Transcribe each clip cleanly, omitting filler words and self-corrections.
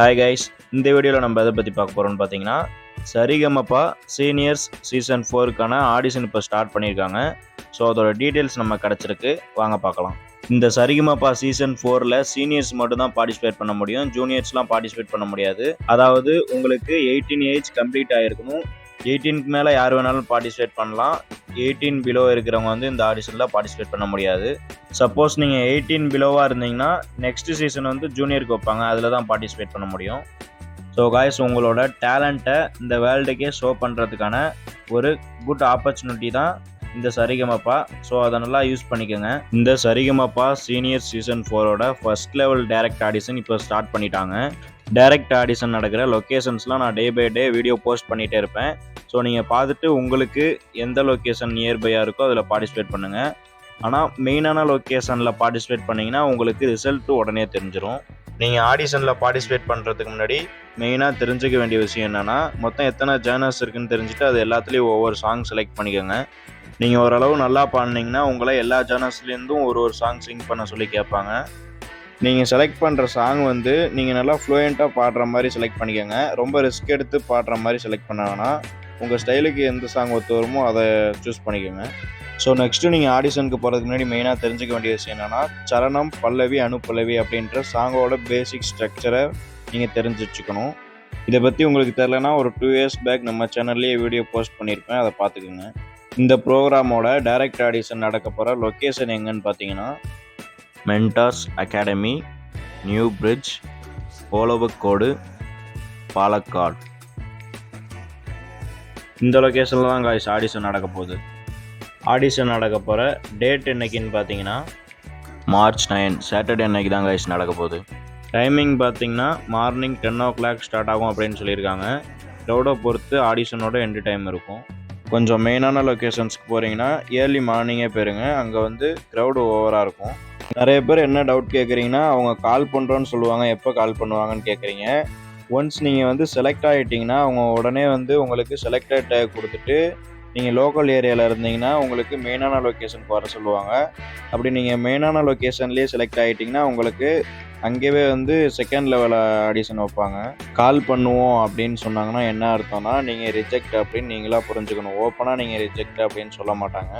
Hi guys, இந்த வீடியோவில் நம்ம எதை பற்றி பார்க்க போகிறோம்னு பார்த்தீங்கன்னா, சரிகமபா சீனியர்ஸ் சீசன் 4க்கான ஆடிஷன் இப்போ ஸ்டார்ட் பண்ணியிருக்காங்க. ஸோ அதோட டீட்டெயில்ஸ் நம்ம கிடச்சிருக்கு, வாங்க பார்க்கலாம். இந்த சரிகமபா சீசன் 4ல் சீனியர்ஸ் மட்டும் தான் பார்ட்டிசிபேட் பண்ண முடியும், ஜூனியர்ஸ்லாம் பார்ட்டிசிபேட் பண்ண முடியாது. அதாவது உங்களுக்கு 18 ஏஜ் கம்ப்ளீட் ஆகிருக்கணும். 18க்கு மேலே யார் வேணாலும் பார்ட்டிசிபேட் பண்ணலாம். 18 பிலோ இருக்கிறவங்க வந்து இந்த ஆடிஷனில் பார்ட்டிசிபேட் பண்ண முடியாது. சப்போஸ் நீங்கள் 18 பிலோவாக இருந்தீங்கன்னா நெக்ஸ்ட் சீசன் வந்து ஜூனியருக்கு வைப்பாங்க, அதில் தான் பார்ட்டிசிபேட் பண்ண முடியும். ஸோ காய்ஸ், உங்களோட டேலண்ட்டை இந்த வேர்ல்டுக்கே ஷோ பண்ணுறதுக்கான ஒரு குட் ஆப்பர்ச்சுனிட்டி தான் இந்த சரிகமபா. ஸோ அதை நல்லா யூஸ் பண்ணிக்கோங்க. இந்த சரிகமபா சீனியர் சீசன் 4ஓட ஃபர்ஸ்ட் லெவல் டைரக்ட் ஆடிஷன் இப்போ ஸ்டார்ட் பண்ணிட்டாங்க. டைரக்ட் ஆடிஷன் நடக்கிற லொக்கேஷன்ஸ்லாம் நான் day by day video post பண்ணிகிட்டே இருப்பேன். ஸோ நீங்கள் பார்த்துட்டு உங்களுக்கு எந்த லொக்கேஷன் நியர்பையாக இருக்கோ அதில் பார்ட்டிசிபேட் பண்ணுங்கள். ஆனால் மெயினான லொக்கேஷனில் பார்ட்டிசிபேட் பண்ணிங்கன்னா உங்களுக்கு ரிசல்ட்டு உடனே தெரிஞ்சிடும். நீங்கள் ஆடிஷனில் பார்ட்டிசிபேட் பண்ணுறதுக்கு முன்னாடி மெயினாக தெரிஞ்சுக்க வேண்டிய விஷயம் என்னென்னா, மொத்தம் எத்தனை ஜேர்னர்ஸ் இருக்குதுன்னு தெரிஞ்சுட்டு அது எல்லாத்துலேயும் ஒவ்வொரு சாங் செலக்ட் பண்ணிக்கோங்க. நீங்கள் ஓரளவு நல்லா பாடினீங்கன்னா உங்களை எல்லா ஜேர்னர்ஸ்லேருந்தும் ஒரு சாங் சிங் பண்ண சொல்லி கேட்பாங்க. நீங்கள் செலக்ட் பண்ணுற சாங் வந்து நீங்கள் நல்லா ஃப்ளூயண்ட்டாக பாடுற மாதிரி செலக்ட் பண்ணிக்கோங்க. ரொம்ப ரிஸ்க் எடுத்து பாடுற மாதிரி செலக்ட் பண்ண வேணாம். உங்கள் ஸ்டைலுக்கு எந்த சாங் ஒத்து வருமோ அதை சூஸ் பண்ணிக்கோங்க. ஸோ நெக்ஸ்ட்டு நீங்கள் ஆடிஷனுக்கு போகிறதுக்கு முன்னாடி மெயினாக தெரிஞ்சுக்க வேண்டிய விஷயம் என்னென்னா, சரணம், பல்லவி, அனுப்பல்லவி அப்படின்ற சாங்கோட பேசிக் ஸ்ட்ரக்சரை நீங்கள் தெரிஞ்சு வச்சுக்கணும். இதை பற்றி உங்களுக்கு தெரிலனா ஒரு 2 years பேக் நம்ம சேனல்லேயே வீடியோ போஸ்ட் பண்ணியிருப்பேன், அதை பார்த்துக்குங்க. இந்த ப்ரோக்ராமோட டைரக்ட் ஆடிஷன் நடக்க போகிற லொக்கேஷன் எங்கன்னு பார்த்தீங்கன்னா, mentors academy, new bridge, Olavakkode, Palakkad. இந்த லொக்கேஷனில் தான் காய்ஸ் ஆடிஷன் நடக்க போகுது. ஆடிஷன் நடக்க போகிற டேட் என்னைக்குன்னு பார்த்தீங்கன்னா March 9 சாட்டர்டே அன்னைக்கு தான் காய்ஸ் நடக்க போகுது. டைமிங் பார்த்தீங்கன்னா மார்னிங் 10 o'clock ஸ்டார்ட் ஆகும் அப்படின்னு சொல்லியிருக்காங்க. க்ரௌடை பொறுத்து ஆடிஷனோட எண்டு டைம் இருக்கும். கொஞ்சம் மெயினான லொக்கேஷன்ஸ்க்கு போகிறீங்கன்னா ஏர்லி மார்னிங்கே போயிருங்க, அங்கே வந்து க்ரௌடு ஓவராக இருக்கும். நிறைய பேர் என்ன டவுட் கேட்குறீங்கன்னா, அவங்க கால் பண்ணுறோன்னு சொல்லுவாங்க, எப்போ கால் பண்ணுவாங்கன்னு கேட்குறீங்க. ஒன்ஸ் நீங்கள் வந்து செலக்ட் ஆகிட்டிங்கன்னா அவங்க உடனே வந்து உங்களுக்கு செலக்டட் டேக் கொடுத்துட்டு, நீங்கள் லோக்கல் ஏரியாவில் இருந்தீங்கன்னா உங்களுக்கு மெயினான லொக்கேஷனுக்கு வர சொல்லுவாங்க. அப்படி நீங்கள் மெயினான லொக்கேஷன்லேயே செலக்ட் ஆகிட்டிங்கன்னா உங்களுக்கு அங்கேயே வந்து செகண்ட் லெவல் ஆடிஷன் வைப்பாங்க. கால் பண்ணுவோம் அப்படின்னு சொன்னாங்கன்னா என்ன அர்த்தம்னா, நீங்கள் ரிஜெக்ட் அப்படின்னு நீங்களாக புரிஞ்சுக்கணும். ஓப்பனாக நீங்கள் ரிஜெக்ட் அப்படின்னு சொல்ல மாட்டாங்க.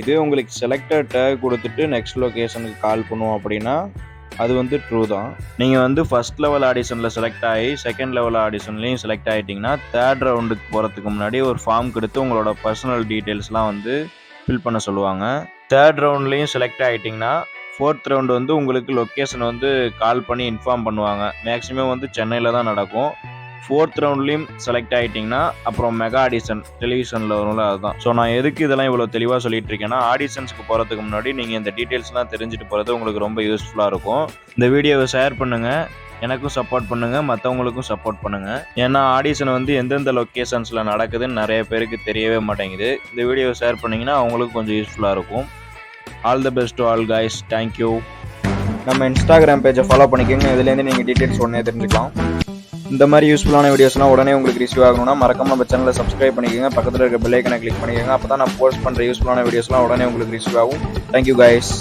இதே உங்களுக்கு செலக்டட் டேக் கொடுத்துட்டு நெக்ஸ்ட் லொக்கேஷனுக்கு கால் பண்ணுவோம் அப்படின்னா அது வந்து ட்ரூ தான். நீங்கள் வந்து ஃபஸ்ட் லெவல் ஆடிஷனில் செலக்ட் ஆகி செகண்ட் லெவல் ஆடிஷன்லேயும் செலக்ட் ஆகிட்டிங்கன்னா தேர்ட் ரவுண்டுக்கு போகிறதுக்கு முன்னாடி ஒரு ஃபார்ம் கொடுத்து உங்களோட பர்சனல் டீட்டெயில்ஸ்லாம் வந்து ஃபில் பண்ண சொல்லுவாங்க. தேர்ட் ரவுண்ட்லேயும் செலக்ட் ஆகிட்டிங்கன்னா ஃபோர்த் ரவுண்டு வந்து உங்களுக்கு லொக்கேஷன் வந்து கால் பண்ணி இன்ஃபார்ம் பண்ணுவாங்க. மேக்ஸிமம் வந்து சென்னையில் தான் நடக்கும். ஃபோர்த் ரவுண்ட்லேயும் செலக்ட் ஆகிட்டிங்கன்னா அப்புறம் மெகா ஆடிஷன் டெலிவிஷனில் வரும்ல, அதுதான். ஸோ நான் எதுக்கு இதெல்லாம் இவ்வளோ தெளிவாக சொல்லிட்டு இருக்கேன்னா, ஆடிஷன்ஸ்க்கு போகிறதுக்கு முன்னாடி நீங்கள் இந்த டீட்டெயில்ஸ்லாம் தெரிஞ்சுட்டு போகிறது உங்களுக்கு ரொம்ப யூஸ்ஃபுல்லாக இருக்கும். இந்த வீடியோவை ஷேர் பண்ணுங்கள், எனக்கும் சப்போர்ட் பண்ணுங்கள், மற்றவங்களுக்கும் சப்போர்ட் பண்ணுங்கள். ஏன்னா ஆடிஷன் வந்து எந்தெந்த லொக்கேஷன்ஸில் நடக்குதுன்னு நிறைய பேருக்கு தெரியவே மாட்டேங்குது. இந்த வீடியோவை ஷேர் பண்ணிங்கன்னா அவங்களுக்கு கொஞ்சம் யூஸ்ஃபுல்லாக இருக்கும். All the best to all guys. Thank you. நம்ம இன்ஸ்டாகிராம் பேஜை ஃபாலோ பண்ணிக்கோங்க, இதுலேருந்து நீங்கள் டீட்டெயில்ஸ் உடனே தெரிஞ்சுக்கலாம். இந்த மாதிரி யூஸ்ஃபுல்லான வீடியோஸ்லாம் உடனே உங்களுக்கு ரிசீவ் ஆகணும்னா மறக்காம நம்ம சேனலை சப்ஸ்கிரைப் பண்ணிக்கோங்க, பக்கத்தில் இருக்க பெல் ஐக்கனை கிளிக் பண்ணிக்கோங்க. அப்போ தான் நான் போஸ்ட் பண்ணுற யூஸ்ஃபுல்லான வீடியோஸ்லாம் உடனே உங்களுக்கு ரிசீவ் ஆகும். Thank you guys.